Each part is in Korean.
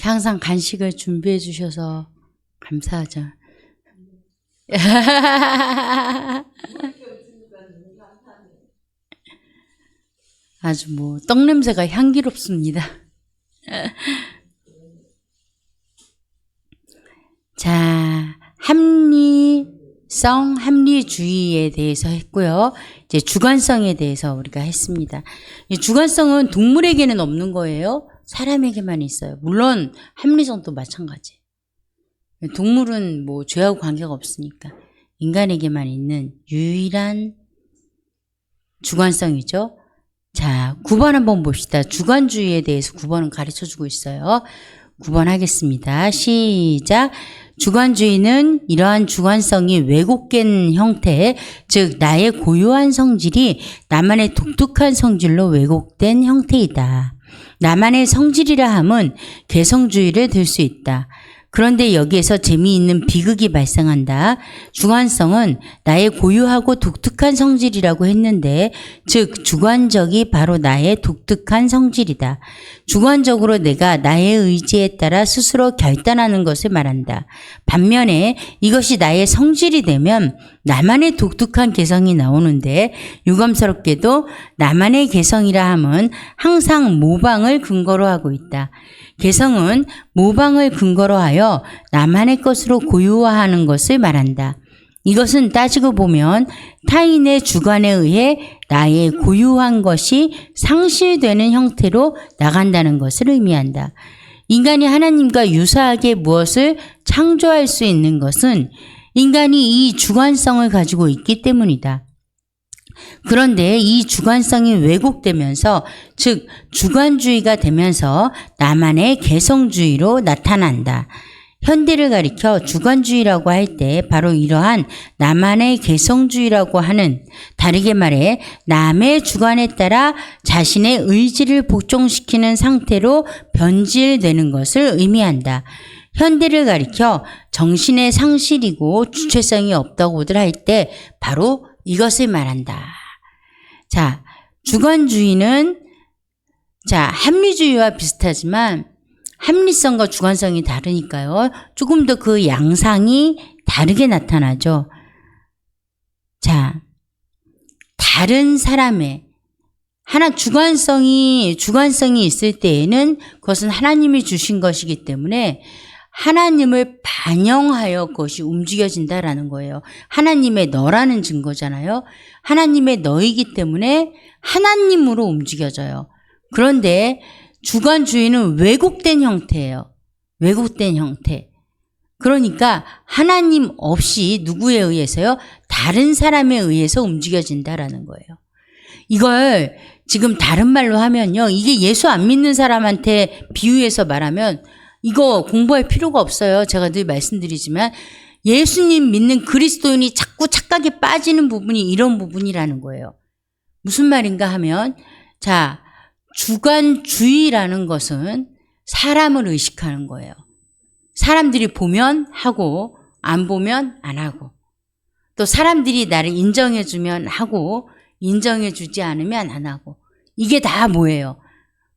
항상 간식을 준비해 주셔서 감사하죠. 아주 뭐 떡냄새가 향기롭습니다. 자, 합리주의에 대해서 했고요. 이제 주관성에 대해서 우리가 했습니다. 이 주관성은 동물에게는 없는 거예요. 사람에게만 있어요. 물론 합리성도 마찬가지. 동물은 뭐 죄하고 관계가 없으니까 인간에게만 있는 유일한 주관성이죠. 자, 9번 한번 봅시다. 주관주의에 대해서 9번은 가르쳐주고 있어요. 9번 하겠습니다. 시작. 주관주의는 이러한 주관성이 왜곡된 형태, 즉 나의 고유한 성질이 나만의 독특한 성질로 왜곡된 형태이다. 나만의 성질이라 함은 개성주의를 들 수 있다. 그런데 여기에서 재미있는 비극이 발생한다. 주관성은 나의 고유하고 독특한 성질이라고 했는데, 즉 주관적이 바로 나의 독특한 성질이다. 주관적으로 내가 나의 의지에 따라 스스로 결단하는 것을 말한다. 반면에 이것이 나의 성질이 되면 나만의 독특한 개성이 나오는데, 유감스럽게도 나만의 개성이라 함은 항상 모방을 근거로 하고 있다. 개성은 모방을 근거로 하여 나만의 것으로 고유화하는 것을 말한다. 이것은 따지고 보면 타인의 주관에 의해 나의 고유한 것이 상실되는 형태로 나간다는 것을 의미한다. 인간이 하나님과 유사하게 무엇을 창조할 수 있는 것은 인간이 이 주관성을 가지고 있기 때문이다. 그런데 이 주관성이 왜곡되면서, 즉 주관주의가 되면서 나만의 개성주의로 나타난다. 현대를 가리켜 주관주의라고 할 때 바로 이러한 나만의 개성주의라고 하는, 다르게 말해 남의 주관에 따라 자신의 의지를 복종시키는 상태로 변질되는 것을 의미한다. 현대를 가리켜 정신의 상실이고 주체성이 없다고들 할 때 바로 이것을 말한다. 자, 주관주의는 합리주의와 비슷하지만 합리성과 주관성이 다르니까요. 조금 더 그 양상이 다르게 나타나죠. 자, 다른 사람의 주관성이 있을 때에는 그것은 하나님이 주신 것이기 때문에 하나님을 반영하여 그것이 움직여진다라는 거예요. 하나님의 너라는 증거잖아요. 하나님의 너이기 때문에 하나님으로 움직여져요. 그런데 주관주의는 왜곡된 형태예요. 왜곡된 형태. 그러니까 하나님 없이 누구에 의해서요? 다른 사람에 의해서 움직여진다라는 거예요. 이걸 지금 다른 말로 하면요. 이게 예수 안 믿는 사람한테 비유해서 말하면 이거 공부할 필요가 없어요. 제가 늘 말씀드리지만 예수님 믿는 그리스도인이 자꾸 착각에 빠지는 부분이 이런 부분이라는 거예요. 무슨 말인가 하면, 자, 주관주의라는 것은 사람을 의식하는 거예요. 사람들이 보면 하고 안 보면 안 하고, 또 사람들이 나를 인정해주면 하고 인정해주지 않으면 안 하고, 이게 다 뭐예요?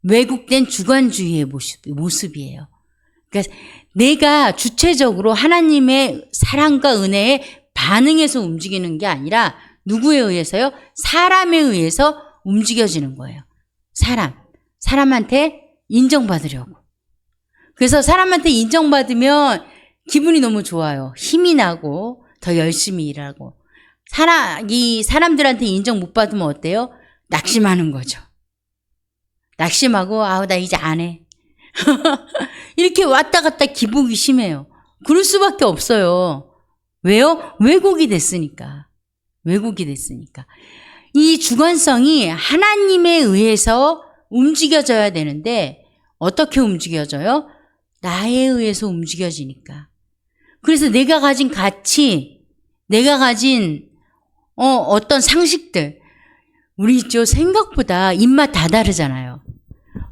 왜곡된 주관주의의 모습이에요. 그러니까 내가 주체적으로 하나님의 사랑과 은혜에 반응해서 움직이는 게 아니라 누구에 의해서요? 사람에 의해서 움직여지는 거예요. 사람한테 인정받으려고. 그래서 사람한테 인정받으면 기분이 너무 좋아요. 힘이 나고 더 열심히 일하고. 이 사람들한테 인정 못 받으면 어때요? 낙심하는 거죠. 낙심하고 나 이제 안 해. 이렇게 왔다 갔다 기복이 심해요. 그럴 수밖에 없어요. 왜요? 왜곡이 됐으니까. 이 주관성이 하나님에 의해서 움직여져야 되는데 어떻게 움직여져요? 나에 의해서 움직여지니까. 그래서 내가 가진 가치, 내가 가진 어떤 상식들, 우리 생각보다 입맛 다 다르잖아요.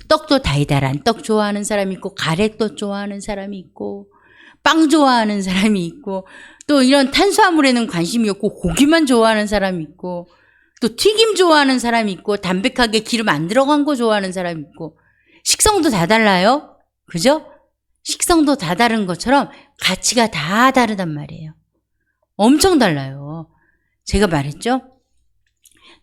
떡도 달달한 떡 좋아하는 사람이 있고, 가래떡 좋아하는 사람이 있고, 빵 좋아하는 사람이 있고, 또 이런 탄수화물에는 관심이 없고 고기만 좋아하는 사람이 있고, 또 튀김 좋아하는 사람이 있고, 담백하게 기름 안 들어간 거 좋아하는 사람이 있고, 식성도 다 달라요. 그죠? 식성도 다 다른 것처럼 가치가 다 다르단 말이에요. 엄청 달라요. 제가 말했죠?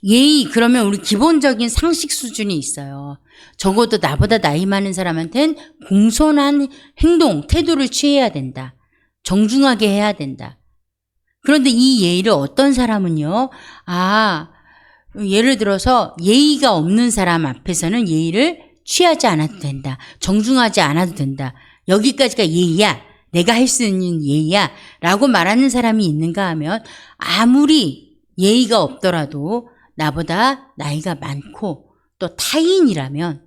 예의, 그러면 우리 기본적인 상식 수준이 있어요. 적어도 나보다 나이 많은 사람한테는 공손한 행동, 태도를 취해야 된다. 정중하게 해야 된다. 그런데 이 예의를 어떤 사람은요, 예를 들어서 예의가 없는 사람 앞에서는 예의를 취하지 않아도 된다. 정중하지 않아도 된다. 여기까지가 예의야. 내가 할 수 있는 예의야. 라고 말하는 사람이 있는가 하면 아무리 예의가 없더라도 나보다 나이가 많고 또 타인이라면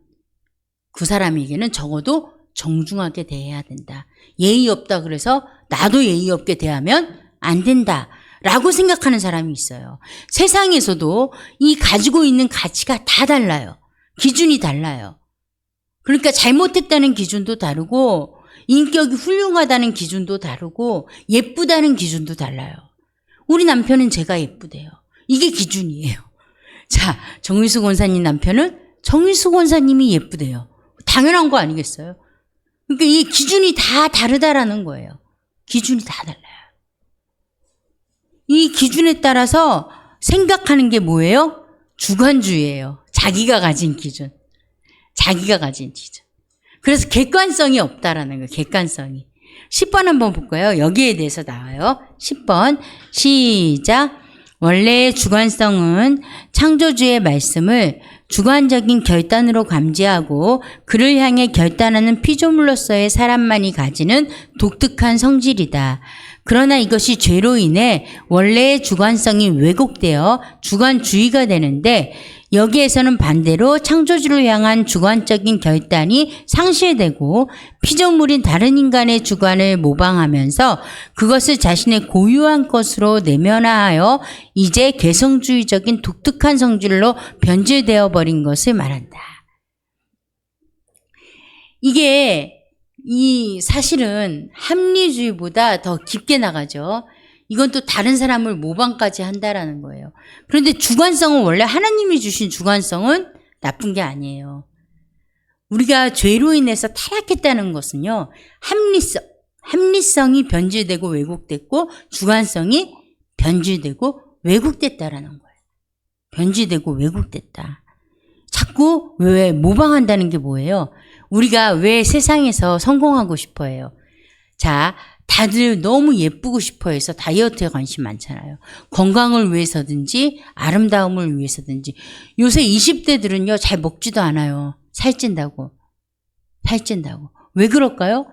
그 사람에게는 적어도 정중하게 대해야 된다. 예의 없다 그래서 나도 예의 없게 대하면 안 된다. 라고 생각하는 사람이 있어요. 세상에서도 이 가지고 있는 가치가 다 달라요. 기준이 달라요. 그러니까 잘못했다는 기준도 다르고 인격이 훌륭하다는 기준도 다르고 예쁘다는 기준도 달라요. 우리 남편은 제가 예쁘대요. 이게 기준이에요. 자, 정일수 권사님 남편은 정일수 권사님이 예쁘대요. 당연한 거 아니겠어요? 그러니까 이 기준이 다 다르다라는 거예요. 기준이 다 달라요. 이 기준에 따라서 생각하는 게 뭐예요? 주관주의예요. 자기가 가진 기준. 자기가 가진 기준. 그래서 객관성이 없다라는 거예요. 객관성이. 10번 한번 볼까요? 여기에 대해서 나와요. 10번 시작. 원래의 주관성은 창조주의 말씀을 주관적인 결단으로 감지하고 그를 향해 결단하는 피조물로서의 사람만이 가지는 독특한 성질이다. 그러나 이것이 죄로 인해 원래의 주관성이 왜곡되어 주관주의가 되는데 여기에서는 반대로 창조주를 향한 주관적인 결단이 상실되고 피조물인 다른 인간의 주관을 모방하면서 그것을 자신의 고유한 것으로 내면화하여 이제 개성주의적인 독특한 성질로 변질되어 버린 것을 말한다. 이게 사실은 합리주의보다 더 깊게 나가죠. 이건 또 다른 사람을 모방까지 한다라는 거예요. 그런데 주관성은 원래 하나님이 주신 주관성은 나쁜 게 아니에요. 우리가 죄로 인해서 타락했다는 것은요, 합리성이 변질되고 왜곡됐고 주관성이 변질되고 왜곡됐다라는 거예요. 변질되고 왜곡됐다. 자꾸 왜 모방한다는 게 뭐예요? 우리가 왜 세상에서 성공하고 싶어 해요? 자, 다들 너무 예쁘고 싶어 해서 다이어트에 관심 많잖아요. 건강을 위해서든지 아름다움을 위해서든지. 요새 20대들은요, 잘 먹지도 않아요. 살찐다고. 왜 그럴까요?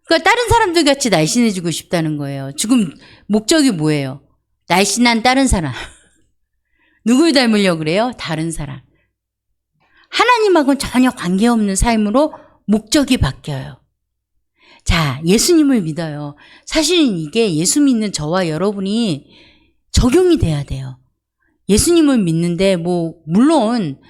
그러니까 다른 사람들 같이 날씬해지고 싶다는 거예요. 지금 목적이 뭐예요? 날씬한 다른 사람. 누굴 닮으려고 그래요? 다른 사람. 하나님하고는 전혀 관계없는 삶으로 목적이 바뀌어요. 자, 예수님을 믿어요. 사실은 이게 예수 믿는 저와 여러분이 적용이 돼야 돼요. 예수님을 믿는데 물론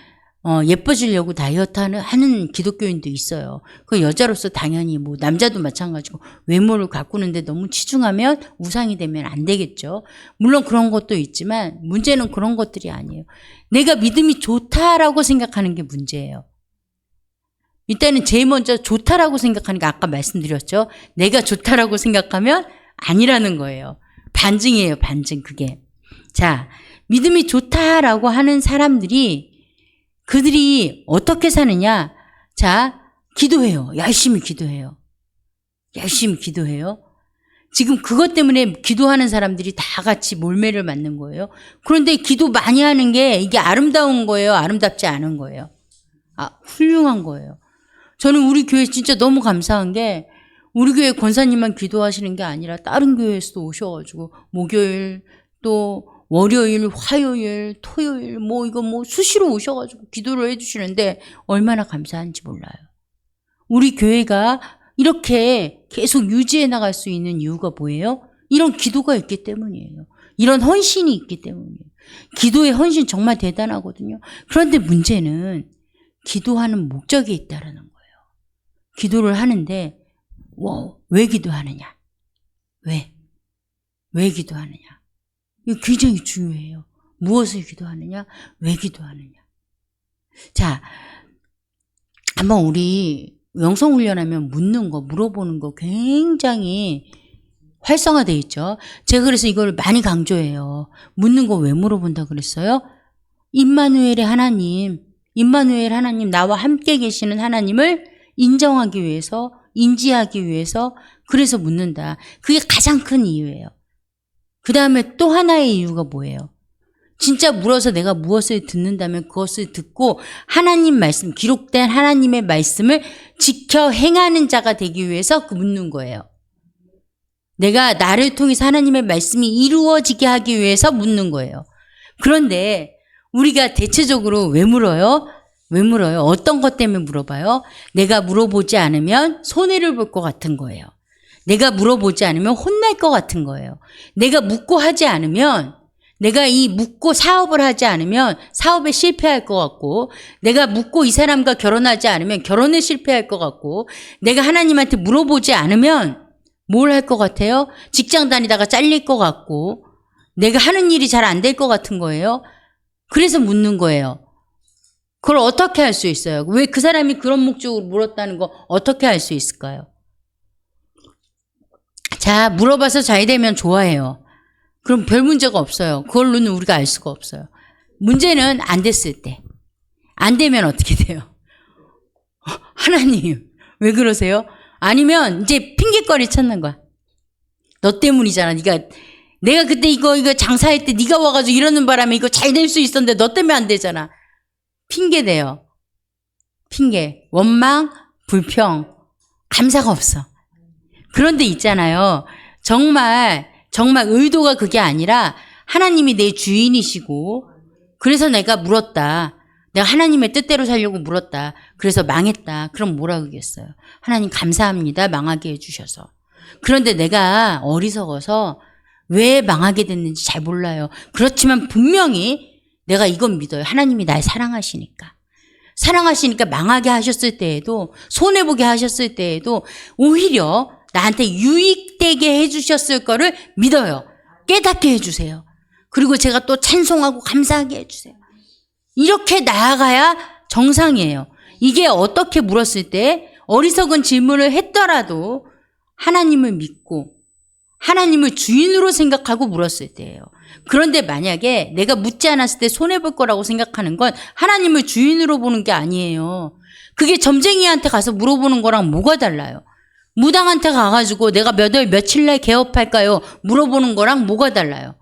예뻐지려고 다이어트 하는 기독교인도 있어요. 그 여자로서 당연히 남자도 마찬가지고 외모를 가꾸는데 너무 치중하면 우상이 되면 안 되겠죠. 물론 그런 것도 있지만 문제는 그런 것들이 아니에요. 내가 믿음이 좋다라고 생각하는 게 문제예요. 일단은 제일 먼저 좋다라고 생각하니까 아까 말씀드렸죠. 내가 좋다라고 생각하면 아니라는 거예요. 반증이에요, 반증 그게. 자, 믿음이 좋다라고 하는 그들이 어떻게 사느냐? 자, 기도해요. 열심히 기도해요. 지금 그것 때문에 기도하는 사람들이 다 같이 몰매를 맞는 거예요. 그런데 기도 많이 하는 게 이게 아름다운 거예요? 아름답지 않은 거예요? 훌륭한 거예요. 저는 우리 교회 진짜 너무 감사한 게 우리 교회 권사님만 기도하시는 게 아니라 다른 교회에서도 오셔가지고 목요일 또 월요일, 화요일, 토요일 수시로 오셔가지고 기도를 해주시는데 얼마나 감사한지 몰라요. 우리 교회가 이렇게 계속 유지해 나갈 수 있는 이유가 뭐예요? 이런 기도가 있기 때문이에요. 이런 헌신이 있기 때문이에요. 기도의 헌신 정말 대단하거든요. 그런데 문제는 기도하는 목적이 있다라는 거예요. 기도를 하는데 왜 기도하느냐? 왜 기도하느냐? 이거 굉장히 중요해요. 무엇을 기도하느냐? 왜 기도하느냐? 자, 한번 우리 영성훈련하면 묻는 거, 물어보는 거 굉장히 활성화되어 있죠. 제가 그래서 이걸 많이 강조해요. 묻는 거 왜 물어본다 그랬어요? 임마누엘의 하나님, 나와 함께 계시는 하나님을 인정하기 위해서, 인지하기 위해서, 그래서 묻는다. 그게 가장 큰 이유예요. 그 다음에 또 하나의 이유가 뭐예요? 진짜 물어서 내가 무엇을 듣는다면 그것을 듣고 하나님 말씀, 기록된 하나님의 말씀을 지켜 행하는 자가 되기 위해서 묻는 거예요. 내가 나를 통해서 하나님의 말씀이 이루어지게 하기 위해서 묻는 거예요. 그런데 우리가 대체적으로 왜 물어요? 어떤 것 때문에 물어봐요? 내가 물어보지 않으면 손해를 볼 것 같은 거예요. 내가 물어보지 않으면 혼날 것 같은 거예요. 내가 묻고 하지 않으면, 내가 이 묻고 사업을 하지 않으면 사업에 실패할 것 같고, 내가 묻고 이 사람과 결혼하지 않으면 결혼에 실패할 것 같고, 내가 하나님한테 물어보지 않으면 뭘 할 것 같아요? 직장 다니다가 잘릴 것 같고, 내가 하는 일이 잘 안 될 것 같은 거예요. 그래서 묻는 거예요. 그걸 어떻게 할 수 있어요? 왜 그 사람이 그런 목적으로 물었다는 거 어떻게 할 수 있을까요? 자, 물어봐서 잘 되면 좋아해요. 그럼 별 문제가 없어요. 그걸로는 우리가 알 수가 없어요. 문제는 안 됐을 때. 안 되면 어떻게 돼요? 하나님, 왜 그러세요? 아니면 이제 핑계거리 찾는 거야. 너 때문이잖아. 내가 그때 이거 장사할 때 네가 와가지고 이러는 바람에 이거 잘 될 수 있었는데 너 때문에 안 되잖아. 핑계 대요. 핑계. 원망, 불평, 감사가 없어. 그런데 있잖아요. 정말 의도가 그게 아니라 하나님이 내 주인이시고, 그래서 내가 물었다. 내가 하나님의 뜻대로 살려고 물었다. 그래서 망했다. 그럼 뭐라 그러겠어요? 하나님 감사합니다. 망하게 해주셔서. 그런데 내가 어리석어서 왜 망하게 됐는지 잘 몰라요. 그렇지만 분명히 내가 이건 믿어요. 하나님이 날 사랑하시니까 망하게 하셨을 때에도, 손해보게 하셨을 때에도 오히려 나한테 유익되게 해주셨을 거를 믿어요. 깨닫게 해주세요. 그리고 제가 또 찬송하고 감사하게 해주세요. 이렇게 나아가야 정상이에요. 이게 어떻게 물었을 때 어리석은 질문을 했더라도 하나님을 믿고 하나님을 주인으로 생각하고 물었을 때예요. 그런데 만약에 내가 묻지 않았을 때 손해볼 거라고 생각하는 건 하나님을 주인으로 보는 게 아니에요. 그게 점쟁이한테 가서 물어보는 거랑 뭐가 달라요? 무당한테 가가지고 내가 몇 월 며칠 날 개업할까요? 물어보는 거랑 뭐가 달라요?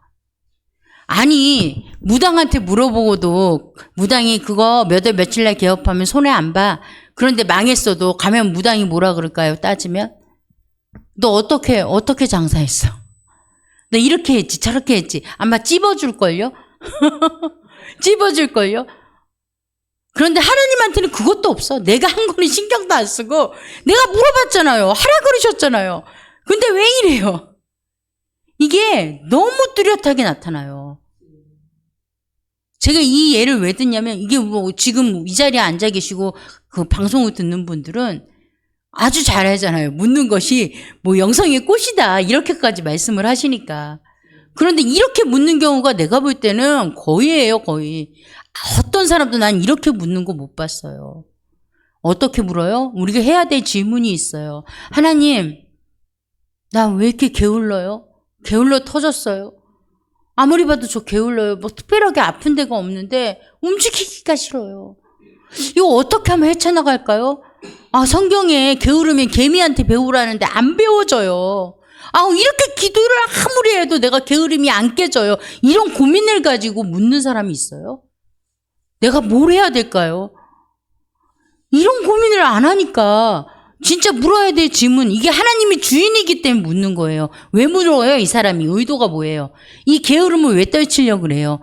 아니, 무당한테 물어보고도 무당이 그거 몇 월 며칠 날 개업하면 손해 안 봐. 그런데 망했어도 가면 무당이 뭐라 그럴까요? 따지면? 너 어떻게 장사했어? 너 이렇게 했지, 저렇게 했지. 아마 찝어줄걸요? 찝어줄걸요? 그런데 하나님한테는 그것도 없어. 내가 한 거는 신경도 안 쓰고 내가 물어봤잖아요. 하라 그러셨잖아요. 근데 왜 이래요? 이게 너무 뚜렷하게 나타나요. 제가 이 예를 왜 듣냐면, 이게 뭐 지금 이 자리에 앉아 계시고 그 방송을 듣는 분들은 아주 잘 알잖아요. 묻는 것이 뭐 영성의 꽃이다 이렇게까지 말씀을 하시니까. 그런데 이렇게 묻는 경우가 내가 볼 때는 거의예요, 거의. 어떤 사람도 난 이렇게 묻는 거 못 봤어요. 어떻게 물어요? 우리가 해야 될 질문이 있어요. 하나님, 나 왜 이렇게 게을러요? 게을러 터졌어요. 아무리 봐도 저 게을러요. 뭐 특별하게 아픈 데가 없는데 움직이기가 싫어요. 이거 어떻게 하면 헤쳐나갈까요? 성경에 게으르면 개미한테 배우라는데 안 배워져요. 이렇게 기도를 아무리 해도 내가 게으름이 안 깨져요. 이런 고민을 가지고 묻는 사람이 있어요? 내가 뭘 해야 될까요? 이런 고민을 안 하니까 진짜 물어야 될 질문, 이게 하나님이 주인이기 때문에 묻는 거예요. 왜 물어요, 이 사람이? 의도가 뭐예요? 이 게으름을 왜 떨치려고 그래요?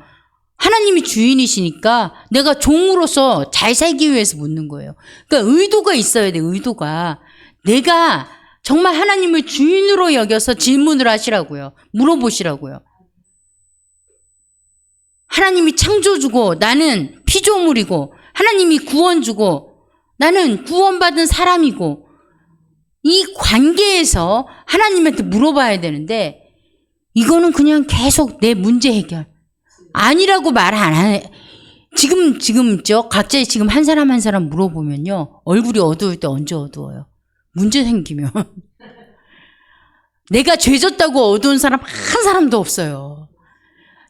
하나님이 주인이시니까 내가 종으로서 잘 살기 위해서 묻는 거예요. 그러니까 의도가 있어야 돼, 의도가. 내가 정말 하나님을 주인으로 여겨서 질문을 하시라고요. 물어보시라고요. 하나님이 창조주고 나는 피조물이고, 하나님이 구원 주고 나는 구원받은 사람이고, 이 관계에서 하나님한테 물어봐야 되는데 이거는 그냥 계속 내 문제 해결. 아니라고 말 안 해. 지금 각자 지금 한 사람 한 사람 물어보면요. 얼굴이 어두울 때 언제 어두워요? 문제 생기면. 내가 죄졌다고 어두운 사람 한 사람도 없어요.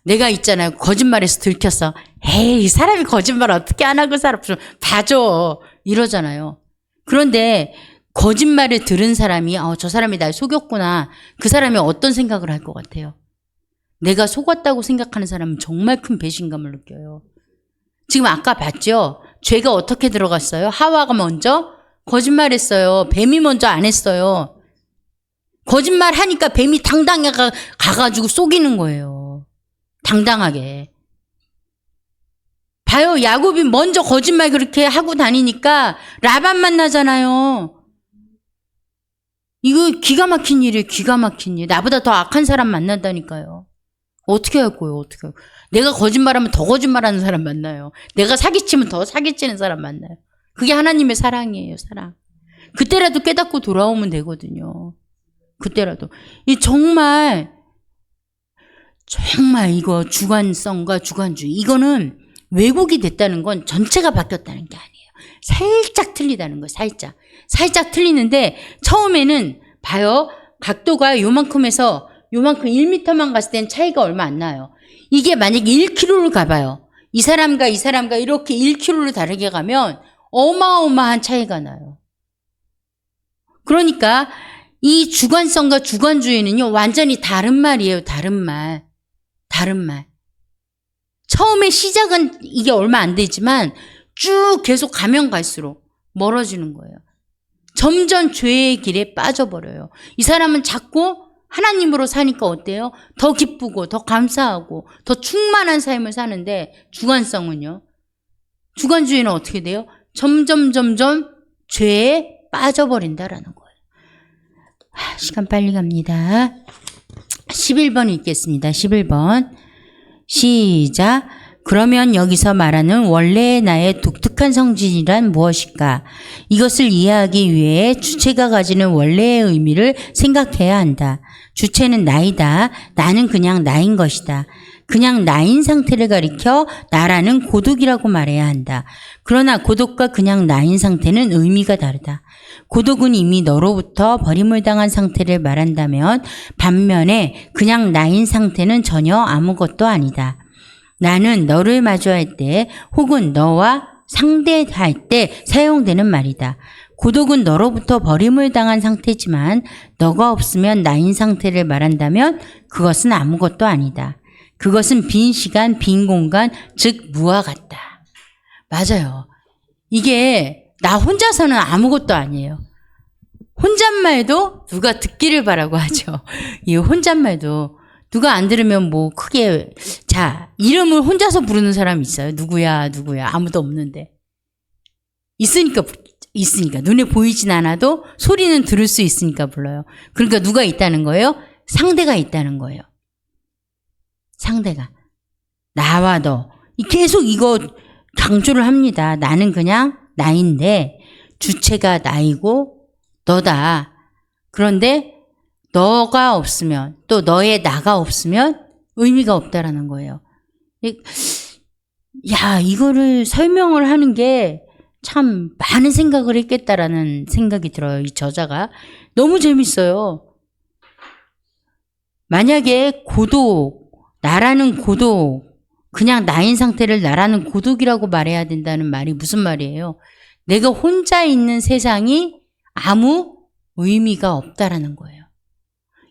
내가 있잖아요. 거짓말해서 들켰어. 에이, 사람이 거짓말 어떻게 안 하고 살아? 봐줘. 이러잖아요. 그런데 거짓말을 들은 사람이 저 사람이 날 속였구나. 그 사람이 어떤 생각을 할 것 같아요? 내가 속았다고 생각하는 사람은 정말 큰 배신감을 느껴요. 지금 아까 봤죠? 죄가 어떻게 들어갔어요? 하와가 먼저 거짓말했어요. 뱀이 먼저 안 했어요. 거짓말 하니까 뱀이 당당하게 가가지고 속이는 거예요. 당당하게. 봐요. 야곱이 먼저 거짓말 그렇게 하고 다니니까 라반 만나잖아요. 이거 기가 막힌 일이에요. 기가 막힌 일. 나보다 더 악한 사람 만난다니까요. 어떻게 할 거예요? 어떻게 할 거예요? 내가 거짓말하면 더 거짓말하는 사람 만나요. 내가 사기치면 더 사기치는 사람 만나요. 그게 하나님의 사랑이에요. 사랑. 그때라도 깨닫고 돌아오면 되거든요. 그때라도. 이 정말 이거 주관성과 주관주의. 이거는 왜곡이 됐다는 건 전체가 바뀌었다는 게 아니에요. 살짝 틀리다는 거예요. 살짝 틀리는데 처음에는 봐요. 각도가 요만큼에서 요만큼 1m만 갔을 땐 차이가 얼마 안 나요. 이게 만약에 1km를 가봐요. 이 사람과 이렇게 1km를 다르게 가면 어마어마한 차이가 나요. 그러니까 이 주관성과 주관주의는요, 완전히 다른 말이에요. 다른 말. 처음에 시작은 이게 얼마 안 되지만 쭉 계속 가면 갈수록 멀어지는 거예요. 점점 죄의 길에 빠져버려요. 이 사람은 자꾸 하나님으로 사니까 어때요? 더 기쁘고 더 감사하고 더 충만한 삶을 사는데 주관성은요? 주관주의는 어떻게 돼요? 점점 죄에 빠져버린다라는 거예요. 시간 빨리 갑니다. 11번 읽겠습니다. 11번. 시작. 그러면 여기서 말하는 원래의 나의 독특한 성질이란 무엇일까? 이것을 이해하기 위해 주체가 가지는 원래의 의미를 생각해야 한다. 주체는 나이다. 나는 그냥 나인 것이다. 그냥 나인 상태를 가리켜 나라는 고독이라고 말해야 한다. 그러나 고독과 그냥 나인 상태는 의미가 다르다. 고독은 이미 너로부터 버림을 당한 상태를 말한다면 반면에 그냥 나인 상태는 전혀 아무것도 아니다. 나는 너를 마주할 때 혹은 너와 상대할 때 사용되는 말이다. 고독은 너로부터 버림을 당한 상태지만 너가 없으면 나인 상태를 말한다면 그것은 아무것도 아니다. 그것은 빈 시간, 빈 공간, 즉 무와 같다. 맞아요. 이게 나 혼자서는 아무것도 아니에요. 혼잣말도 누가 듣기를 바라고 하죠. 이 혼잣말도 누가 안 들으면 뭐 크게 자 이름을 혼자서 부르는 사람 있어요. 누구야 아무도 없는데 있으니까 눈에 보이진 않아도 소리는 들을 수 있으니까 불러요. 그러니까 누가 있다는 거예요? 상대가 있다는 거예요. 상대가 나와 너 계속 이거 강조를 합니다. 나는 그냥 나인데 주체가 나이고 너다. 그런데 너가 없으면 또 너의 나가 없으면 의미가 없다라는 거예요. 야, 이거를 설명을 하는 게 참 많은 생각을 했겠다라는 생각이 들어요. 이 저자가. 너무 재밌어요. 만약에 고독, 나라는 고독, 그냥 나인 상태를 나라는 고독이라고 말해야 된다는 말이 무슨 말이에요? 내가 혼자 있는 세상이 아무 의미가 없다라는 거예요.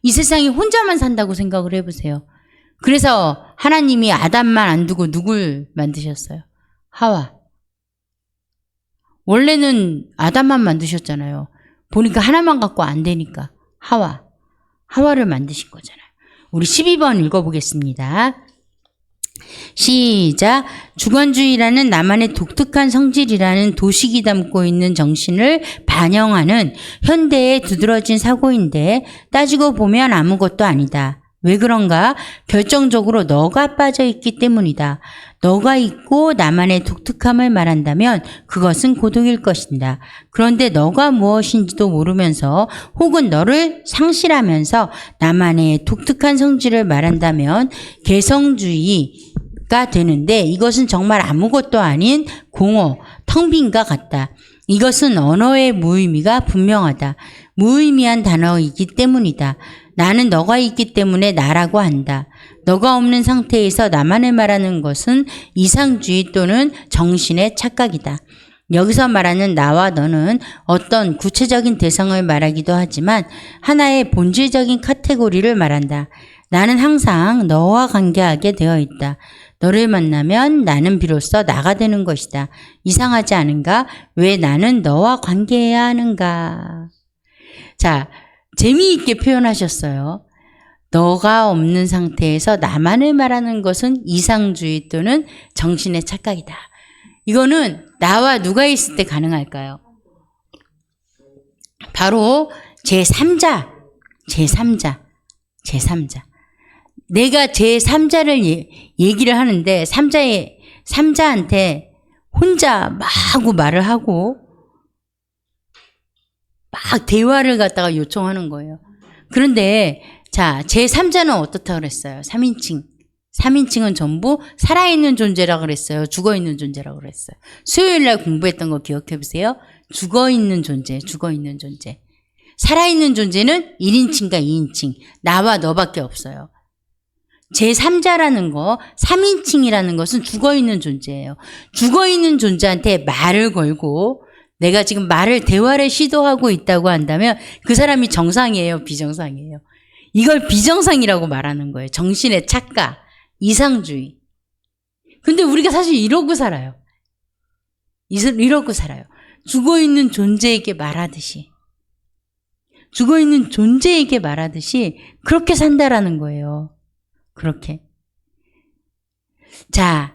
이 세상이 혼자만 산다고 생각을 해보세요. 그래서 하나님이 아담만 안 두고 누굴 만드셨어요? 하와. 원래는 아담만 만드셨잖아요. 보니까 하나만 갖고 안 되니까 하와를 만드신 거잖아요. 우리 12번 읽어보겠습니다. 시작. 주관주의라는 나만의 독특한 성질이라는 도식이 담고 있는 정신을 반영하는 현대의 두드러진 사고인데 따지고 보면 아무것도 아니다. 왜 그런가? 결정적으로 너가 빠져있기 때문이다. 너가 있고 나만의 독특함을 말한다면 그것은 고독일 것이다. 그런데 너가 무엇인지도 모르면서 혹은 너를 상실하면서 나만의 독특한 성질을 말한다면 개성주의가 되는데 이것은 정말 아무것도 아닌 공허, 텅 빈과 같다. 이것은 언어의 무의미가 분명하다. 무의미한 단어이기 때문이다. 나는 너가 있기 때문에 나라고 한다. 너가 없는 상태에서 나만을 말하는 것은 이상주의 또는 정신의 착각이다. 여기서 말하는 나와 너는 어떤 구체적인 대상을 말하기도 하지만 하나의 본질적인 카테고리를 말한다. 나는 항상 너와 관계하게 되어 있다. 너를 만나면 나는 비로소 나가 되는 것이다. 이상하지 않은가? 왜 나는 너와 관계해야 하는가? 자, 재미있게 표현하셨어요. 너가 없는 상태에서 나만을 말하는 것은 이상주의 또는 정신의 착각이다. 이거는 나와 누가 있을 때 가능할까요? 바로 제3자. 내가 제3자를 얘기를 하는데 3자한테 혼자 막 하고 말을 하고 막 대화를 갖다가 요청하는 거예요. 그런데 자, 제3자는 어떻다고 그랬어요? 3인칭. 3인칭은 전부 살아있는 존재라고 그랬어요? 죽어있는 존재라고 그랬어요? 수요일날 공부했던 거 기억해 보세요. 죽어있는 존재. 살아있는 존재는 1인칭과 2인칭. 나와 너밖에 없어요. 제3자라는 거, 3인칭이라는 것은 죽어있는 존재예요. 죽어있는 존재한테 말을 걸고 내가 지금 대화를 시도하고 있다고 한다면 그 사람이 정상이에요, 비정상이에요? 이걸 비정상이라고 말하는 거예요. 정신의 착각, 이상주의. 근데 우리가 사실 이러고 살아요. 죽어있는 존재에게 말하듯이. 그렇게 산다라는 거예요. 그렇게. 자,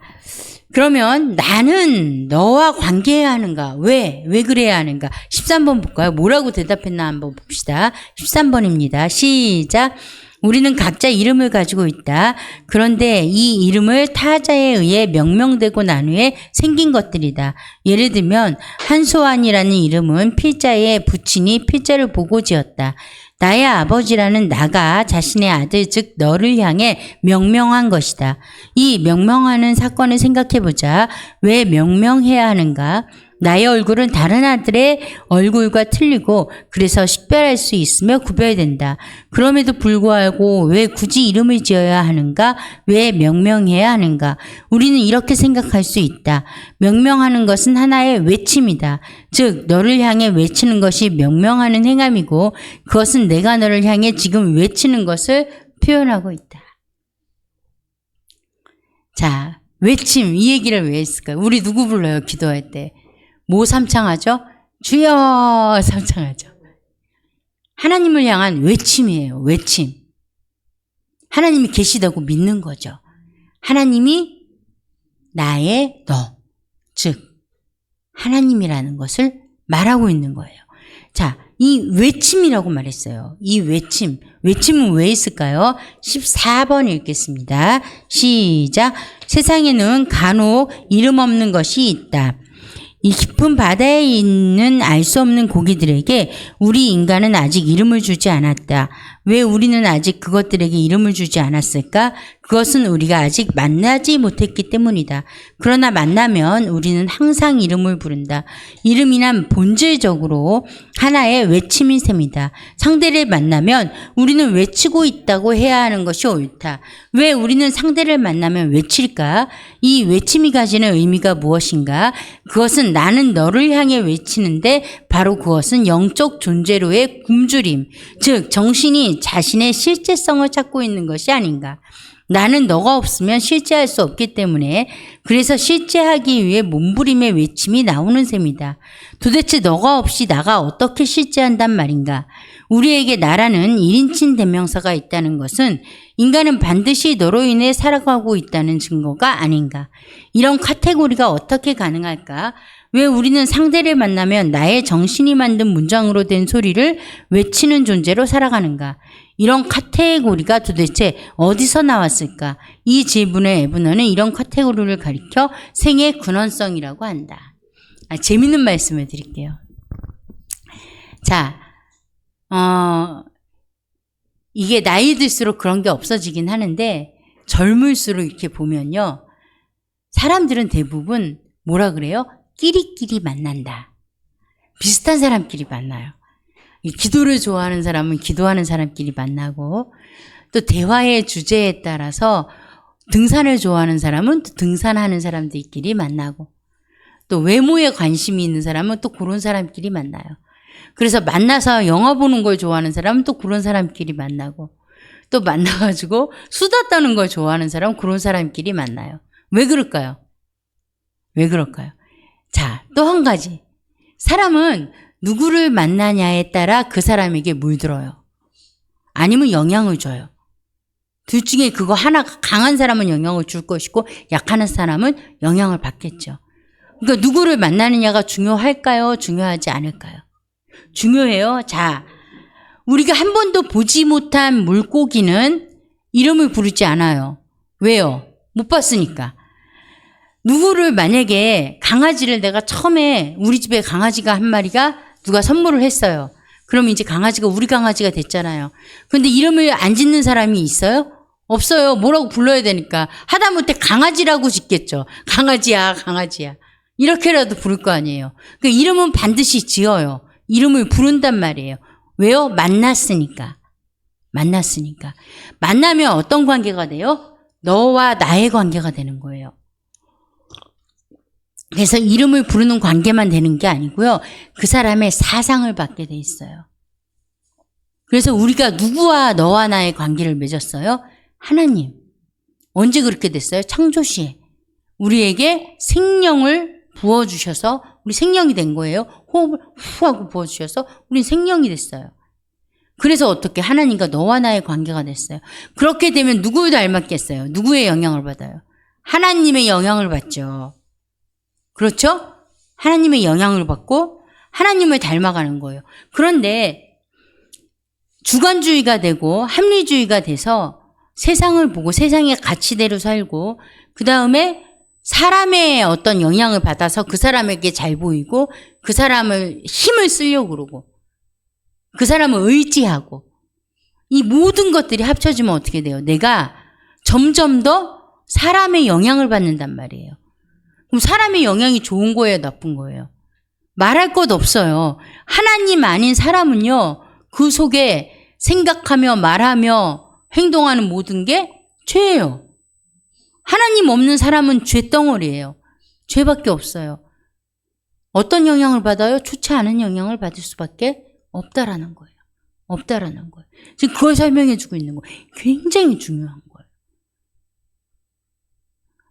그러면 나는 너와 관계해야 하는가? 왜 그래야 하는가? 13번 볼까요? 뭐라고 대답했나 한번 봅시다. 13번입니다. 시작. 우리는 각자 이름을 가지고 있다. 그런데 이 이름을 타자에 의해 명명되고 난 후에 생긴 것들이다. 예를 들면 한소환이라는 이름은 필자에 부친이 필자를 보고 지었다. 나의 아버지라는 나가 자신의 아들 즉 너를 향해 명명한 것이다. 이 명명하는 사건을 생각해보자. 왜 명명해야 하는가? 나의 얼굴은 다른 아들의 얼굴과 틀리고 그래서 식별할 수 있으며 구별된다. 그럼에도 불구하고 왜 굳이 이름을 지어야 하는가? 왜 명명해야 하는가? 우리는 이렇게 생각할 수 있다. 명명하는 것은 하나의 외침이다. 즉 너를 향해 외치는 것이 명명하는 행함이고 그것은 내가 너를 향해 지금 외치는 것을 표현하고 있다. 자, 외침 이 얘기를 왜 했을까요? 우리 누구 불러요? 기도할 때. 뭐 삼창하죠? 주여 삼창하죠. 하나님을 향한 외침이에요. 외침. 하나님이 계시다고 믿는 거죠. 하나님이 나의 너, 즉 하나님이라는 것을 말하고 있는 거예요. 자, 이 외침이라고 말했어요. 이 외침은 왜 있을까요? 14번 읽겠습니다. 시작. 세상에는 간혹 이름 없는 것이 있다. 이 깊은 바다에 있는 알 수 없는 고기들에게 우리 인간은 아직 이름을 주지 않았다. 왜 우리는 아직 그것들에게 이름을 주지 않았을까? 그것은 우리가 아직 만나지 못했기 때문이다. 그러나 만나면 우리는 항상 이름을 부른다. 이름이란 본질적으로 하나의 외침인 셈이다. 상대를 만나면 우리는 외치고 있다고 해야 하는 것이 옳다. 왜 우리는 상대를 만나면 외칠까? 이 외침이 가지는 의미가 무엇인가? 그것은 나는 너를 향해 외치는데 바로 그것은 영적 존재로의 굶주림, 즉 정신이 자신의 실제성을 찾고 있는 것이 아닌가. 나는 너가 없으면 실제할 수 없기 때문에 그래서 실제하기 위해 몸부림의 외침이 나오는 셈이다. 도대체 너가 없이 나가 어떻게 실제한단 말인가. 우리에게 나라는 1인칭 대명사가 있다는 것은 인간은 반드시 너로 인해 살아가고 있다는 증거가 아닌가. 이런 카테고리가 어떻게 가능할까? 왜 우리는 상대를 만나면 나의 정신이 만든 문장으로 된 소리를 외치는 존재로 살아가는가? 이런 카테고리가 도대체 어디서 나왔을까? 이 질문의 에브너는 이런 카테고리를 가리켜 생의 근원성이라고 한다. 재밌는 말씀을 드릴게요. 자, 이게 나이 들수록 그런 게 없어지긴 하는데 젊을수록 이렇게 보면요. 사람들은 대부분 뭐라 그래요? 끼리끼리 만난다. 비슷한 사람끼리 만나요. 기도를 좋아하는 사람은 기도하는 사람끼리 만나고 또 대화의 주제에 따라서 등산을 좋아하는 사람은 또 등산하는 사람들끼리 만나고 또 외모에 관심이 있는 사람은 또 그런 사람끼리 만나요. 그래서 만나서 영화 보는 걸 좋아하는 사람은 또 그런 사람끼리 만나고 또 만나가지고 수다 떠는 걸 좋아하는 사람은 그런 사람끼리 만나요. 왜 그럴까요? 왜 그럴까요? 자, 또 한 가지. 사람은 누구를 만나냐에 따라 그 사람에게 물들어요. 아니면 영향을 줘요. 둘 중에 그거 하나, 강한 사람은 영향을 줄 것이고 약한 사람은 영향을 받겠죠. 그러니까 누구를 만나느냐가 중요할까요? 중요하지 않을까요? 중요해요. 자, 우리가 한 번도 보지 못한 물고기는 이름을 부르지 않아요. 왜요? 못 봤으니까. 누구를 만약에 강아지를 내가 처음에 우리 집에 강아지가 한 마리가 누가 선물을 했어요. 그럼 이제 강아지가 우리 강아지가 됐잖아요. 근데 이름을 안 짓는 사람이 있어요? 없어요. 뭐라고 불러야 되니까. 하다못해 강아지라고 짓겠죠. 강아지야, 강아지야. 이렇게라도 부를 거 아니에요. 그 이름은 반드시 지어요. 이름을 부른단 말이에요. 왜요? 만났으니까. 만났으니까. 만나면 어떤 관계가 돼요? 너와 나의 관계가 되는 거예요. 그래서 이름을 부르는 관계만 되는 게 아니고요. 그 사람의 사상을 받게 돼 있어요. 그래서 우리가 누구와 너와 나의 관계를 맺었어요? 하나님. 언제 그렇게 됐어요? 창조시에. 우리에게 생명을 부어주셔서 우리 생명이 된 거예요. 호흡을 후 하고 부어주셔서 우리 생명이 됐어요. 그래서 어떻게 하나님과 너와 나의 관계가 됐어요. 그렇게 되면 누구를 닮았겠어요? 누구의 영향을 받아요? 하나님의 영향을 받죠. 그렇죠? 하나님의 영향을 받고 하나님을 닮아가는 거예요. 그런데 주관주의가 되고 합리주의가 돼서 세상을 보고 세상의 가치대로 살고 그 다음에 사람의 어떤 영향을 받아서 그 사람에게 잘 보이고 그 사람을 힘을 쓰려고 그러고 그 사람을 의지하고 이 모든 것들이 합쳐지면 어떻게 돼요? 내가 점점 더 사람의 영향을 받는단 말이에요. 그럼 사람의 영향이 좋은 거예요? 나쁜 거예요? 말할 것 없어요. 하나님 아닌 사람은요. 그 속에 생각하며 말하며 행동하는 모든 게 죄예요. 하나님 없는 사람은 죄덩어리예요. 죄밖에 없어요. 어떤 영향을 받아요? 좋지 않은 영향을 받을 수밖에 없다라는 거예요. 없다라는 거예요. 지금 그걸 설명해 주고 있는 거예요. 굉장히 중요한 거예요.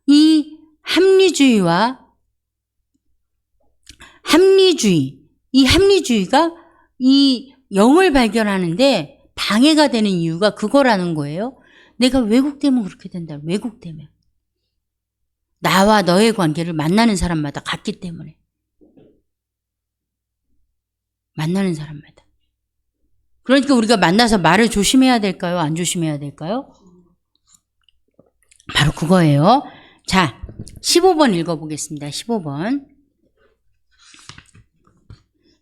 이 합리주의가 이 영을 발견하는데 방해가 되는 이유가 그거라는 거예요. 내가 왜곡되면 그렇게 된다. 왜곡되면. 나와 너의 관계를 만나는 사람마다 같기 때문에. 만나는 사람마다. 그러니까 우리가 만나서 말을 조심해야 될까요? 안 조심해야 될까요? 바로 그거예요. 자, 15번 읽어보겠습니다. 15번.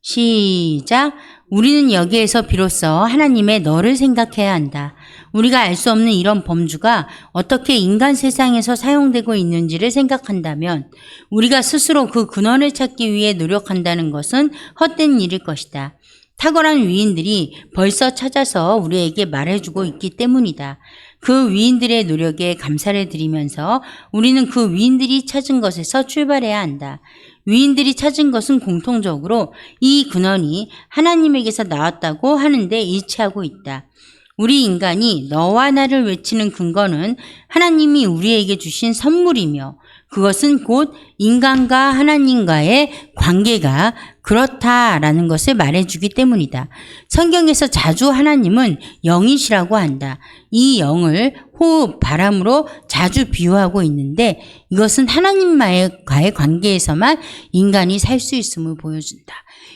시작. 우리는 여기에서 비로소 하나님의 너를 생각해야 한다. 우리가 알 수 없는 이런 범주가 어떻게 인간 세상에서 사용되고 있는지를 생각한다면 우리가 스스로 그 근원을 찾기 위해 노력한다는 것은 헛된 일일 것이다. 탁월한 위인들이 벌써 찾아서 우리에게 말해주고 있기 때문이다. 그 위인들의 노력에 감사를 드리면서 우리는 그 위인들이 찾은 것에서 출발해야 한다. 위인들이 찾은 것은 공통적으로 이 근원이 하나님에게서 나왔다고 하는데 일치하고 있다. 우리 인간이 너와 나를 외치는 근거는 하나님이 우리에게 주신 선물이며 그것은 곧 인간과 하나님과의 관계가 그렇다라는 것을 말해주기 때문이다. 성경에서 자주 하나님은 영이시라고 한다. 이 영을 호흡, 바람으로 자주 비유하고 있는데 이것은 하나님과의 관계에서만 인간이 살 수 있음을 보여준다.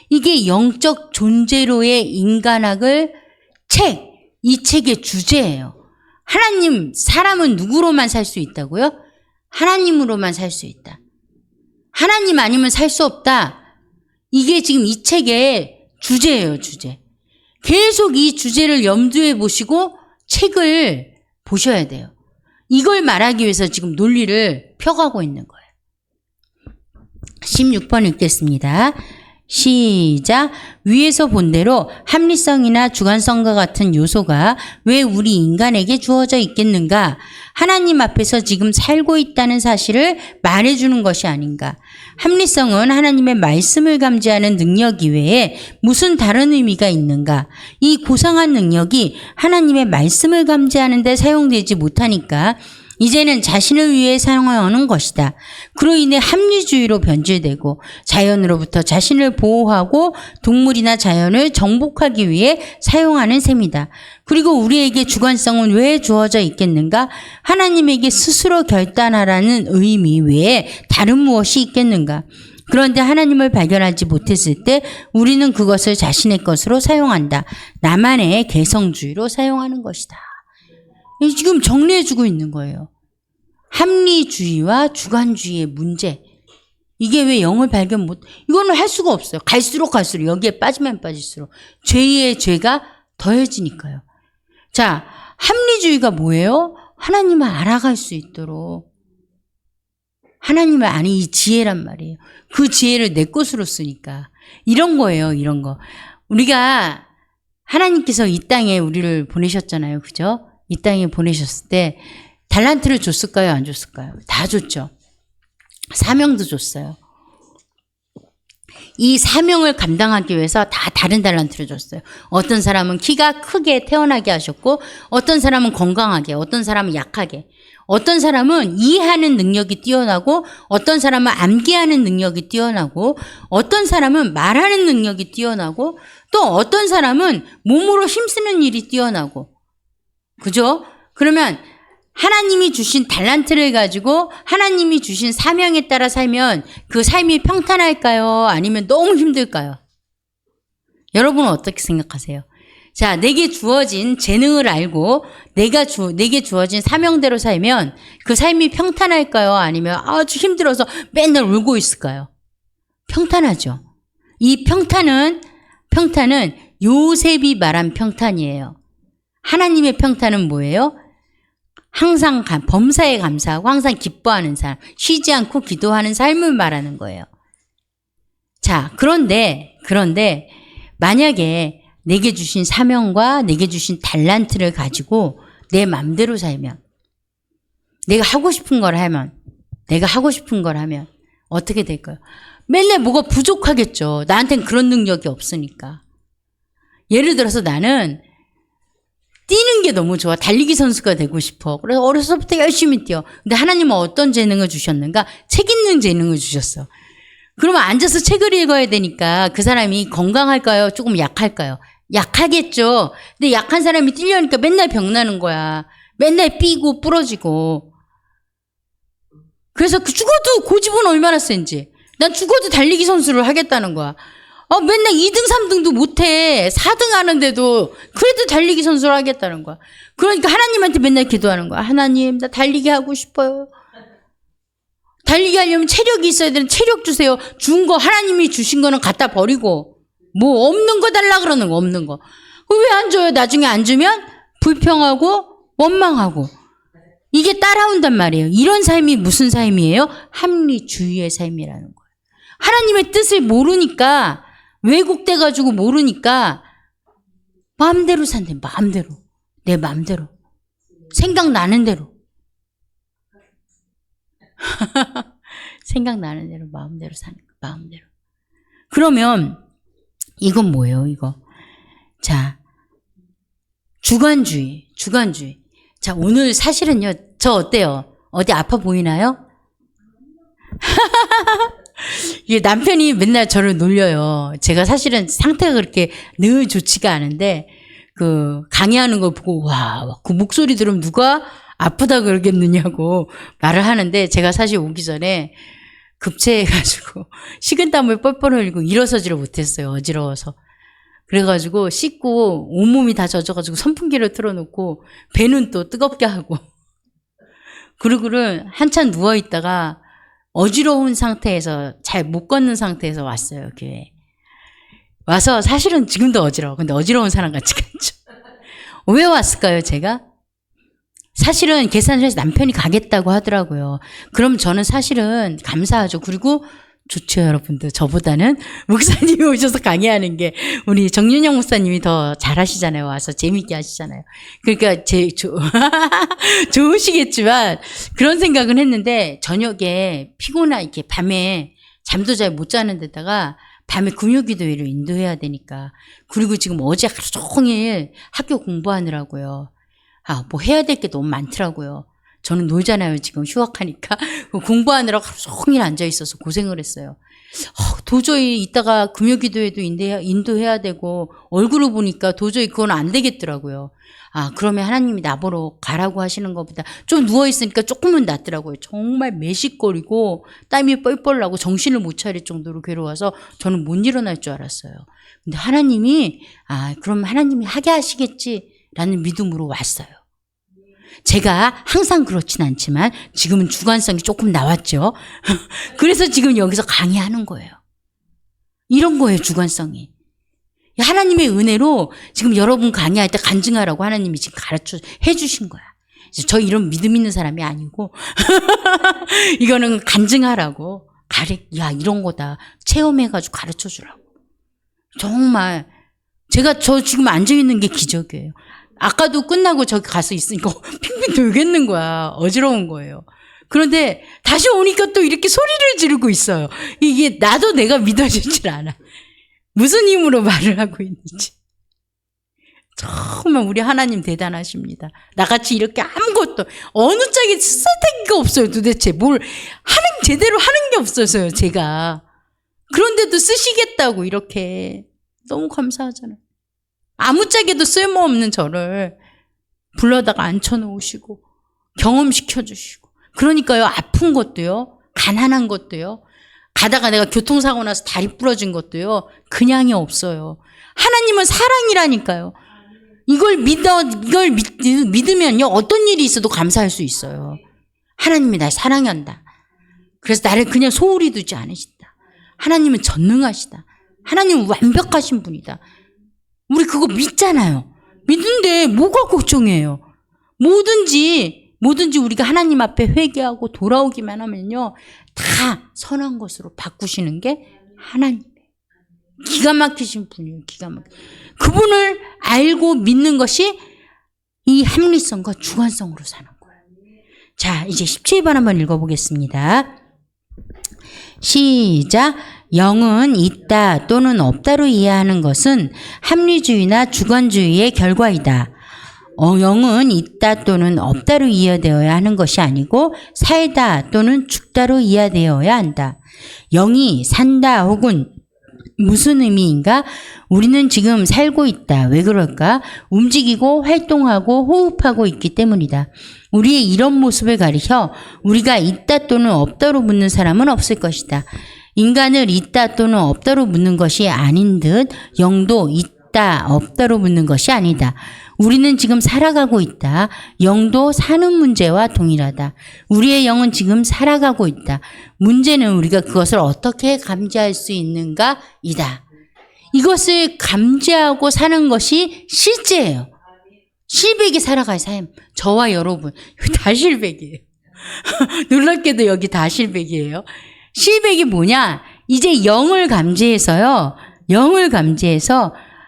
이게 영적 존재로의 인간학을 이 책의 주제예요. 하나님, 사람은 누구로만 살 수 있다고요? 하나님으로만 살 수 있다. 하나님 아니면 살 수 없다. 이게 지금 이 책의 주제예요, 주제. 계속 이 주제를 염두에 보시고 책을 보셔야 돼요. 이걸 말하기 위해서 지금 논리를 펴가고 있는 거예요. 16번 읽겠습니다. 시작. 위에서 본 대로 합리성이나 주관성과 같은 요소가 왜 우리 인간에게 주어져 있겠는가? 하나님 앞에서 지금 살고 있다는 사실을 말해주는 것이 아닌가? 합리성은 하나님의 말씀을 감지하는 능력 이외에 무슨 다른 의미가 있는가? 이 고상한 능력이 하나님의 말씀을 감지하는 데 사용되지 못하니까 이제는 자신을 위해 사용하는 것이다. 그로 인해 합리주의로 변질되고 자연으로부터 자신을 보호하고 동물이나 자연을 정복하기 위해 사용하는 셈이다. 그리고 우리에게 주관성은 왜 주어져 있겠는가? 하나님에게 스스로 결단하라는 의미 외에 다른 무엇이 있겠는가? 그런데 하나님을 발견하지 못했을 때 우리는 그것을 자신의 것으로 사용한다. 나만의 개성주의로 사용하는 것이다. 지금 정리해주고 있는 거예요. 합리주의와 주관주의의 문제. 이게 왜 영을 발견 못, 이거는 할 수가 없어요. 갈수록 여기에 빠지면 빠질수록 죄의 죄가 더해지니까요. 자, 합리주의가 뭐예요? 하나님을 알아갈 수 있도록. 하나님을 아는 이 지혜란 말이에요. 그 지혜를 내 것으로 쓰니까. 이런 거예요, 이런 거. 우리가 하나님께서 이 땅에 우리를 보내셨잖아요. 그죠? 이 땅에 보내셨을 때 달란트를 줬을까요? 안 줬을까요? 다 줬죠. 사명도 줬어요. 이 사명을 감당하기 위해서 다 다른 달란트를 줬어요. 어떤 사람은 키가 크게 태어나게 하셨고 어떤 사람은 건강하게, 어떤 사람은 약하게, 어떤 사람은 이해하는 능력이 뛰어나고 어떤 사람은 암기하는 능력이 뛰어나고 어떤 사람은 말하는 능력이 뛰어나고 또 어떤 사람은 몸으로 힘쓰는 일이 뛰어나고, 그죠? 그러면 하나님이 주신 달란트를 가지고 하나님이 주신 사명에 따라 살면 그 삶이 평탄할까요? 아니면 너무 힘들까요? 여러분은 어떻게 생각하세요? 자, 내게 주어진 재능을 알고 내게 주어진 사명대로 살면 그 삶이 평탄할까요? 아니면 아주 힘들어서 맨날 울고 있을까요? 평탄하죠. 이 평탄은 요셉이 말한 평탄이에요. 하나님의 평탄은 뭐예요? 항상 범사에 감사하고 항상 기뻐하는 삶, 쉬지 않고 기도하는 삶을 말하는 거예요. 자, 그런데 만약에 내게 주신 사명과 내게 주신 달란트를 가지고 내 맘대로 살면, 내가 하고 싶은 걸 하면 어떻게 될까요? 맨날 뭐가 부족하겠죠. 나한테는 그런 능력이 없으니까. 예를 들어서 나는 뛰는 게 너무 좋아. 달리기 선수가 되고 싶어. 그래서 어려서부터 열심히 뛰어. 근데 하나님은 어떤 재능을 주셨는가? 책 읽는 재능을 주셨어. 그러면 앉아서 책을 읽어야 되니까 그 사람이 건강할까요? 조금 약할까요? 약하겠죠. 근데 약한 사람이 뛰려니까 맨날 병나는 거야. 맨날 삐고 부러지고. 그래서 죽어도 고집은 얼마나 센지. 난 죽어도 달리기 선수를 하겠다는 거야. 맨날 2등, 3등도 못해. 4등 하는데도 그래도 달리기 선수를 하겠다는 거야. 그러니까 하나님한테 맨날 기도하는 거야. 하나님, 나 달리기 하고 싶어요. 달리기 하려면 체력이 있어야 되는 체력 주세요. 준 거, 하나님이 주신 거는 갖다 버리고. 뭐 없는 거 달라 그러는 거, 없는 거. 왜 안 줘요? 나중에 안 주면 불평하고 원망하고. 이게 따라온단 말이에요. 이런 삶이 무슨 삶이에요? 합리주의의 삶이라는 거예요. 하나님의 뜻을 모르니까, 왜곡돼가지고 모르니까 마음대로 산대. 마음대로. 내 마음대로. 생각나는 대로. 생각나는 대로 마음대로 사는 거. 마음대로. 그러면 이건 뭐예요? 이거. 자, 주관주의. 자, 오늘 사실은요. 저 어때요? 어디 아파 보이나요? 이게 남편이 맨날 저를 놀려요. 제가 사실은 상태가 그렇게 늘 좋지가 않은데, 강의하는 거 보고, 와, 그 목소리 들으면 누가 아프다 그러겠느냐고 말을 하는데, 제가 사실 오기 전에 급체해가지고, 식은땀을 뻘뻘 흘리고 일어서지를 못했어요. 어지러워서. 그래가지고 씻고 온몸이 다 젖어가지고 선풍기를 틀어놓고, 배는 또 뜨겁게 하고, 그러고는 한참 누워있다가, 어지러운 상태에서 잘 못 걷는 상태에서 왔어요, 교회. 와서 사실은 지금도 어지러워. 근데 어지러운 사람 같지 않죠. 왜 왔을까요, 제가? 사실은 계산을 해서 남편이 가겠다고 하더라고요. 그럼 저는 사실은 감사하죠. 그리고 좋죠, 여러분들. 저보다는 목사님이 오셔서 강의하는 게 우리 정윤영 목사님이 더 잘하시잖아요. 와서 재밌게 하시잖아요. 그러니까 좋으시겠지만 그런 생각은 했는데 저녁에 피곤하 이렇게 밤에 잠도 잘 못 자는 데다가 밤에 금요기도회를 인도해야 되니까 그리고 지금 어제 하루 종일 학교 공부하느라고요. 뭐 해야 될 게 너무 많더라고요. 저는 놀잖아요. 지금 휴학하니까. 공부하느라 하루 종일 앉아있어서 고생을 했어요. 도저히 이따가 금요기도회도 인도해야 되고 얼굴을 보니까 도저히 그건 안 되겠더라고요. 그러면 하나님이 나보러 가라고 하시는 것보다 좀 누워있으니까 조금은 낫더라고요. 정말 매식거리고 땀이 뻘뻘 나고 정신을 못 차릴 정도로 괴로워서 저는 못 일어날 줄 알았어요. 근데 하나님이 그럼 하나님이 하게 하시겠지라는 믿음으로 왔어요. 제가 항상 그렇진 않지만 지금은 주관성이 조금 나왔죠. 그래서 지금 여기서 강의하는 거예요. 이런 거예요, 주관성이. 하나님의 은혜로 지금 여러분 강의할 때 간증하라고 하나님이 지금 해주신 거야. 저 이런 믿음 있는 사람이 아니고 이거는 간증하라고 이런 거다 체험해가지고 가르쳐 주라고. 정말 저 지금 앉아있는 게 기적이에요. 아까도 끝나고 저기 가서 있으니까 핑핑 돌겠는 거야. 어지러운 거예요. 그런데 다시 오니까 또 이렇게 소리를 지르고 있어요. 이게 나도 내가 믿어지질 않아. 무슨 힘으로 말을 하고 있는지. 정말 우리 하나님 대단하십니다. 나같이 이렇게 아무것도 어느 짝에 쓸데기가 없어요. 도대체 제대로 하는 게 없어서요. 제가. 그런데도 쓰시겠다고 이렇게. 너무 감사하잖아요. 아무짝에도 쓸모없는 저를 불러다가 앉혀놓으시고 경험시켜주시고 그러니까요 아픈 것도요 가난한 것도요 가다가 내가 교통사고 나서 다리 부러진 것도요 그냥이 없어요. 하나님은 사랑이라니까요. 이걸 믿으면요 어떤 일이 있어도 감사할 수 있어요. 하나님이 날 사랑한다. 그래서 나를 그냥 소홀히 두지 않으신다. 하나님은 전능하시다. 하나님은 완벽하신 분이다. 우리 그거 믿잖아요. 믿는데 뭐가 걱정이에요. 뭐든지 우리가 하나님 앞에 회개하고 돌아오기만 하면요. 다 선한 것으로 바꾸시는 게 하나님이에요. 기가 막히신 분이에요. 기가 막히신. 그분을 알고 믿는 것이 이 합리성과 주관성으로 사는 거예요. 자, 이제 17번 한번 읽어보겠습니다. 시작. 영은 있다 또는 없다로 이해하는 것은 합리주의나 주관주의의 결과이다. 영은 있다 또는 없다로 이해되어야 하는 것이 아니고 살다 또는 죽다로 이해되어야 한다. 영이 산다 혹은 무슨 의미인가? 우리는 지금 살고 있다. 왜 그럴까? 움직이고 활동하고 호흡하고 있기 때문이다. 우리의 이런 모습을 가리켜 우리가 있다 또는 없다로 묻는 사람은 없을 것이다. 인간을 있다 또는 없다로 묻는 것이 아닌 듯 영도 있다 없다로 묻는 것이 아니다. 우리는 지금 살아가고 있다. 영도 사는 문제와 동일하다. 우리의 영은 지금 살아가고 있다. 문제는 우리가 그것을 어떻게 감지할 수 있는가이다. 이것을 감지하고 사는 것이 실제예요. 실백이 살아갈 삶. 저와 여러분 다 실백이에요. 놀랍게도 여기 다 실백이에요. 실백이 뭐냐? 이제 영을 감지해서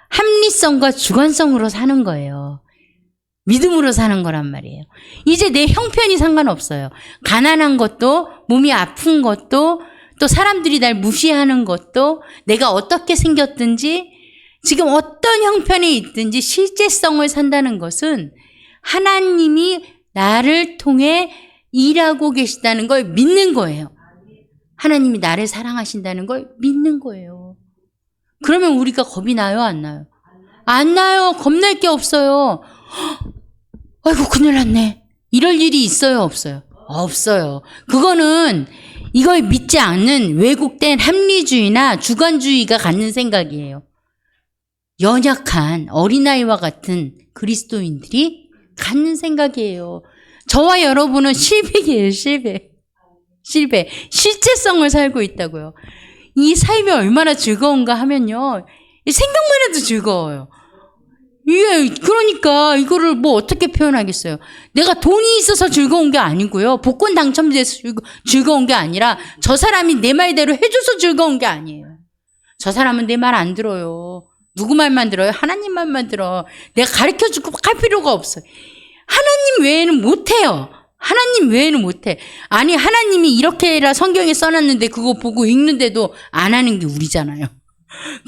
합리성과 주관성으로 사는 거예요. 믿음으로 사는 거란 말이에요. 이제 내 형편이 상관없어요. 가난한 것도, 몸이 아픈 것도, 또 사람들이 날 무시하는 것도, 내가 어떻게 생겼든지, 지금 어떤 형편에 있든지 실제성을 산다는 것은 하나님이 나를 통해 일하고 계시다는 걸 믿는 거예요. 하나님이 나를 사랑하신다는 걸 믿는 거예요. 그러면 우리가 겁이 나요, 안 나요? 안 나요. 겁낼 게 없어요. 아이고, 큰일 났네. 이럴 일이 있어요, 없어요? 없어요. 그거는 이걸 믿지 않는 왜곡된 합리주의나 주관주의가 갖는 생각이에요. 연약한 어린아이와 같은 그리스도인들이 갖는 생각이에요. 저와 여러분은 실백이에요, 실백. 실백. 실제성을 살고 있다고요. 이 삶이 얼마나 즐거운가 하면요. 생각만 해도 즐거워요. 이게, 그러니까 이거를 뭐 어떻게 표현하겠어요. 내가 돈이 있어서 즐거운 게 아니고요. 복권 당첨돼서 즐거운 게 아니라 저 사람이 내 말대로 해줘서 즐거운 게 아니에요. 저 사람은 내 말 안 들어요. 누구 말만 들어요? 하나님 말만 들어. 내가 가르쳐주고 할 필요가 없어요. 하나님 외에는 못해요. 하나님 외에는 못해. 아니, 하나님이 이렇게라 성경에 써놨는데 그거 보고 읽는데도 안 하는 게 우리잖아요.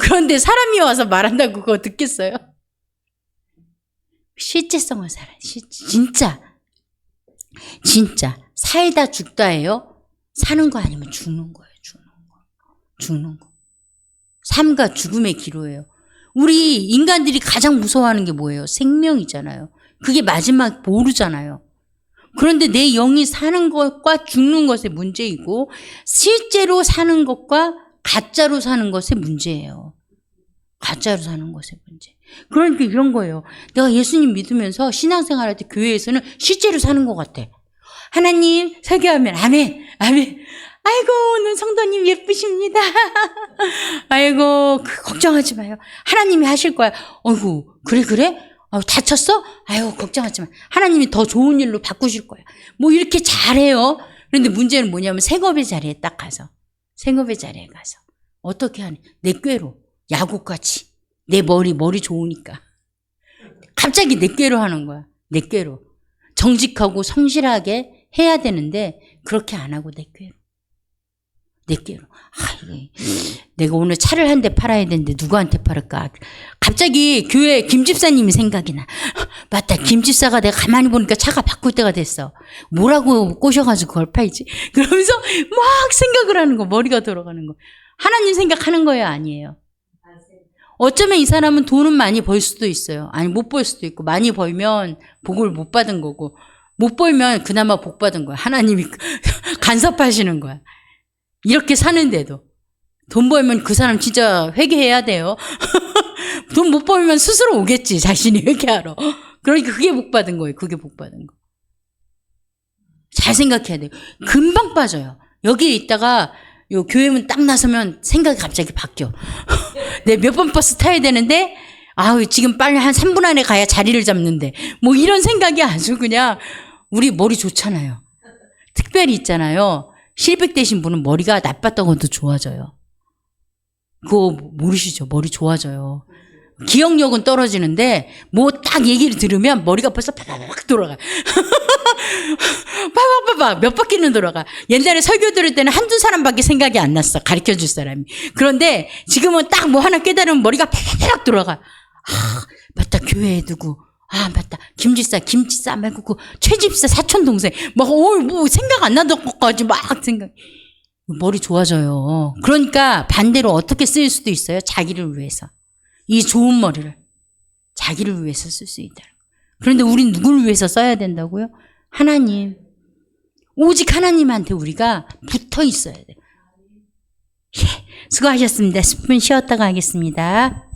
그런데 사람이 와서 말한다고 그거 듣겠어요? 실제성을 살아요. 진짜. 진짜. 살다 죽다예요. 사는 거 아니면 죽는 거예요. 죽는 거. 삶과 죽음의 기로예요. 우리 인간들이 가장 무서워하는 게 뭐예요? 생명이잖아요. 그게 마지막 모르잖아요. 그런데 내 영이 사는 것과 죽는 것의 문제이고 실제로 사는 것과 가짜로 사는 것의 문제예요. 가짜로 사는 것의 문제. 그러니까 이런 거예요. 내가 예수님 믿으면서 신앙생활할 때 교회에서는 실제로 사는 것 같아. 하나님 설교하면 아멘, 아멘. 아이고, 오늘 성도님 예쁘십니다. 아이고, 걱정하지 마요. 하나님이 하실 거야. 어이구, 그래? 다쳤어? 아이고, 걱정하지 마. 하나님이 더 좋은 일로 바꾸실 거야. 뭐 이렇게 잘해요. 그런데 문제는 뭐냐면 생업의 자리에 딱 가서. 생업의 자리에 가서. 어떻게 하니? 내 꾀로. 야곱같이. 내 머리 좋으니까. 갑자기 내 꾀로 하는 거야. 내 꾀로. 정직하고 성실하게 해야 되는데 그렇게 안 하고 내 꾀로. 내 꾀로. 내가 오늘 차를 한 대 팔아야 되는데 누구한테 팔을까? 갑자기 교회 김집사님이 생각이 나. 맞다. 김집사가 내가 가만히 보니까 차가 바꿀 때가 됐어. 뭐라고 꼬셔가지고 그걸 팔지? 그러면서 막 생각을 하는 거. 머리가 돌아가는 거. 하나님 생각하는 거예요? 아니에요? 어쩌면 이 사람은 돈은 많이 벌 수도 있어요. 아니, 못 벌 수도 있고, 많이 벌면 복을 못 받은 거고, 못 벌면 그나마 복 받은 거야. 하나님이 간섭하시는 거야. 이렇게 사는데도. 돈 벌면 그 사람 진짜 회개해야 돼요. 돈 못 벌면 스스로 오겠지. 자신이 회개하러. 그러니까 그게 복 받은 거예요. 그게 복 받은 거. 잘 생각해야 돼요. 금방 빠져요. 여기에 있다가 요 교회문 딱 나서면 생각이 갑자기 바뀌어. 내 몇 번 버스 타야 되는데, 지금 빨리 한 3분 안에 가야 자리를 잡는데, 뭐 이런 생각이 아주 그냥, 우리 머리 좋잖아요. 특별히 있잖아요. 실백 되신 분은 머리가 나빴던 것도 좋아져요. 그거 모르시죠? 머리 좋아져요. 기억력은 떨어지는데, 뭐 딱 얘기를 들으면 머리가 벌써 파박 돌아가. 빠박빠박 몇 바퀴는 돌아가. 옛날에 설교 들을 때는 한두 사람밖에 생각이 안 났어. 가르쳐 줄 사람이. 그런데 지금은 딱 뭐 하나 깨달으면 머리가 파박 돌아가. 맞다. 교회에 누구. 맞다. 김집사 말고 그 최집사 사촌 동생. 뭐 생각 안 나던 것까지 막 생각. 머리 좋아져요. 그러니까 반대로 어떻게 쓰일 수도 있어요. 자기를 위해서. 이 좋은 머리를 자기를 위해서 쓸 수 있다. 그런데 우린 누구를 위해서 써야 된다고요? 하나님. 오직 하나님한테 우리가 붙어 있어야 돼요. 수고하셨습니다. 10분 쉬었다가 하겠습니다.